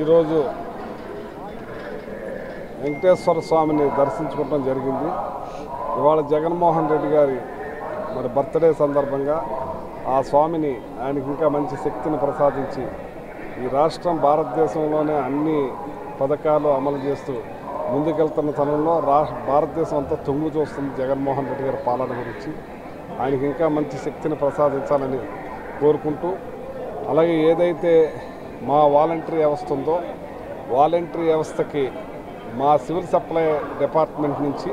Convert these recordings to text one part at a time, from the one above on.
ఈరోజు వెంకటేశ్వర స్వామిని దర్శించుకోవడం జరిగింది. ఇవాళ జగన్మోహన్ రెడ్డి గారి బర్త్డే సందర్భంగా ఆ స్వామిని ఆయనకి ఇంకా మంచి శక్తిని ప్రసాదించి ఈ రాష్ట్రం భారతదేశంలోనే అన్ని పథకాలు అమలు చేస్తూ ముందుకెళ్తున్న తరుణంలో భారతదేశం అంతా తొంగు చూస్తుంది జగన్మోహన్ రెడ్డి గారి పాలన గురించి. ఆయనకి ఇంకా మంచి శక్తిని ప్రసాదించాలని కోరుకుంటూ, అలాగే ఏదైతే మా వాలంటరీ వ్యవస్థ ఉందో వాలంటరీ వ్యవస్థకి మా సివిల్ సప్లై డిపార్ట్మెంట్ నుంచి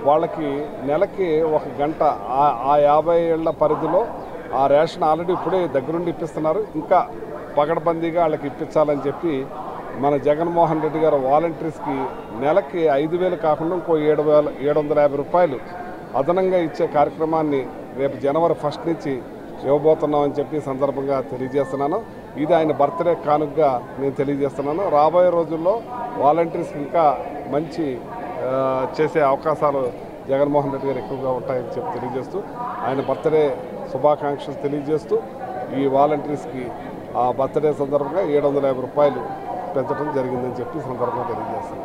వాళ్ళకి నెలకి 1 గంట ఆ 50 ఏళ్ల పరిధిలో ఆ రేషన్ ఆల్రెడీ ఇప్పుడే దగ్గరుండి ఇప్పిస్తున్నారు. ఇంకా పగడబందీగా వాళ్ళకి ఇప్పించాలని చెప్పి మన జగన్మోహన్ రెడ్డి గారు వాలంటీర్స్కి నెలకి 5,000 కాకుండా ఇంకో 750 రూపాయలు అదనంగా ఇచ్చే కార్యక్రమాన్ని రేపు జనవరి 1 నుంచి ఇవ్వబోతున్నామని చెప్పి సందర్భంగా తెలియజేస్తున్నాను. ఇది ఆయన బర్త్డే కానుకగా నేను తెలియజేస్తున్నాను. రాబోయే రోజుల్లో వాలంటీర్స్కి ఇంకా మంచి చేసే అవకాశాలు జగన్మోహన్ రెడ్డి గారు ఎక్కువగా ఉంటాయని చెప్పి తెలియజేస్తూ ఆయన బర్త్డే శుభాకాంక్షలు తెలియజేస్తూ ఈ వాలంటీర్స్కి ఆ బర్త్డే సందర్భంగా 750 రూపాయలు పెంచడం జరిగిందని చెప్పి సందర్భంగా తెలియజేస్తాను.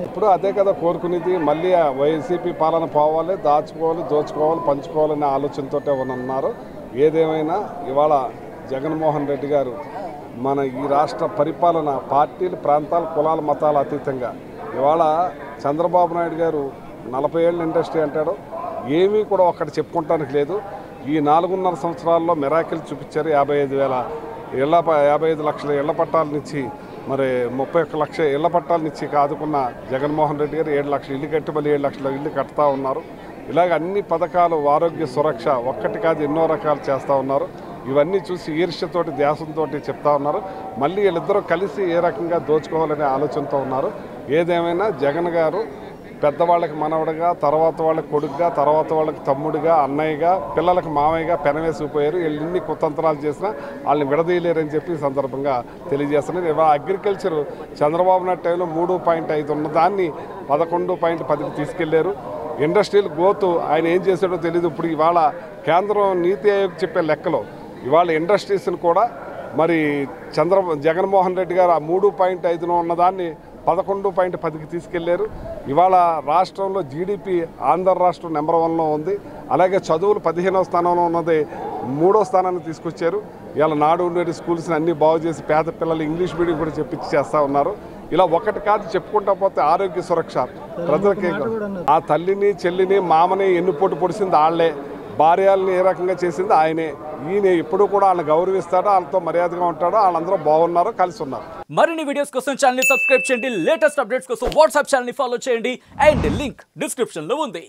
ఇప్పుడు అదే కదా కోరుకునేది, మళ్ళీ వైసీపీ పాలన పోవాలి, దాచుకోవాలి, దోచుకోవాలి, పంచుకోవాలనే ఆలోచనతోటే ఉన్నారు. ఏదేమైనా ఇవాళ జగన్మోహన్ రెడ్డి గారు మన ఈ రాష్ట్ర పరిపాలన పార్టీలు, ప్రాంతాలు, కులాల, మతాల అతీతంగా ఇవాళ చంద్రబాబు నాయుడు గారు 40 ఏళ్ళ ఇండస్ట్రీ అంటాడు. ఏమీ కూడా ఒక్కటి చెప్పుకోవటానికి లేదు. ఈ 4.5 సంవత్సరాల్లో మిరాకిల్ చూపించారు. 55 లక్షల ఇళ్ల పట్టాలనిచ్చి 31 లక్ష ఇళ్ల పట్టాలనిచ్చి ఆదుకున్న జగన్మోహన్ రెడ్డి గారు 7 లక్షల ఇల్లు కట్టి మళ్ళీ 7 లక్షల ఇల్లు కడతా ఉన్నారు. ఇలాగ అన్ని పథకాలు, ఆరోగ్య సురక్ష ఒక్కటి కాదు ఎన్నో రకాలు చేస్తూ ఉన్నారు. ఇవన్నీ చూసి ఈర్ష్యతోటి, ధ్యాసంతో చెప్తా ఉన్నారు. మళ్ళీ వీళ్ళిద్దరూ కలిసి ఏ రకంగా దోచుకోవాలనే ఆలోచనతో ఉన్నారు. ఏదేమైనా జగన్ గారు పెద్దవాళ్ళకి మనవడిగా, తర్వాత వాళ్ళకి కొడుకుగా, తర్వాత వాళ్ళకి తమ్ముడిగా, అన్నయ్యగా, పిల్లలకు మామయ్యగా పెనవేసిపోయారు. వీళ్ళు ఎన్ని కుతంత్రాలు చేసినా వాళ్ళని విడదీయలేరని చెప్పి సందర్భంగా తెలియజేస్తున్నారు. ఇవాళ అగ్రికల్చర్ చంద్రబాబు నాయుడు టైంలో 3.5 ఉన్న దాన్ని 11.10కి తీసుకెళ్లారు. ఇండస్ట్రియల్ గ్రోత్ ఆయన ఏం చేశాడో తెలియదు. ఇప్పుడు ఇవాళ కేంద్రం నీతి ఆయోగ్ చెప్పే లెక్కలో ఇవాళ ఇండస్ట్రీస్ని కూడా జగన్మోహన్ రెడ్డి గారు ఆ 3.5 ఉన్నదాన్ని 11.10కి తీసుకెళ్లారు. ఇవాళ రాష్ట్రంలో జీడిపి ఆంధ్ర రాష్ట్రం నెంబర్ 1లో ఉంది. అలాగే చదువులు 15వ స్థానంలో ఉన్నది 3వ స్థానాన్ని తీసుకొచ్చారు. ఇవాళ నాడు నేడు స్కూల్స్ని అన్నీ బాగు చేసి పేద పిల్లలు ఇంగ్లీష్ మీడియం కూడా చెప్పించి చేస్తూ ఉన్నారు. ఇలా ఒకటి కాదు చెప్పుకుంటా పోతే ఆరోగ్య సురక్ష ప్రజలకే. ఆ తల్లిని, చెల్లిని, మామని ఎన్నుపోటు పొడిచింది వాళ్ళే, భార్యల్ని ఏ రకంగా చేసింది ఆయనే. ఈయన ఎప్పుడు కూడా వాళ్ళని గౌరవిస్తాడో, వాళ్ళతో మర్యాదగా ఉంటాడో, వాళ్ళందరూ బాగున్నారు, కలిసి ఉన్నారు. మరిన్ని వీడియోస్ కోసం ఛానల్ ని సబ్స్క్రైబ్ చేయండి. లేటెస్ట్ అప్డేట్స్ కోసం వాట్సాప్ ఛానల్ ని ఫాలో చేయండి. అండ్ లింక్ డిస్క్రిప్షన్ లో ఉంది.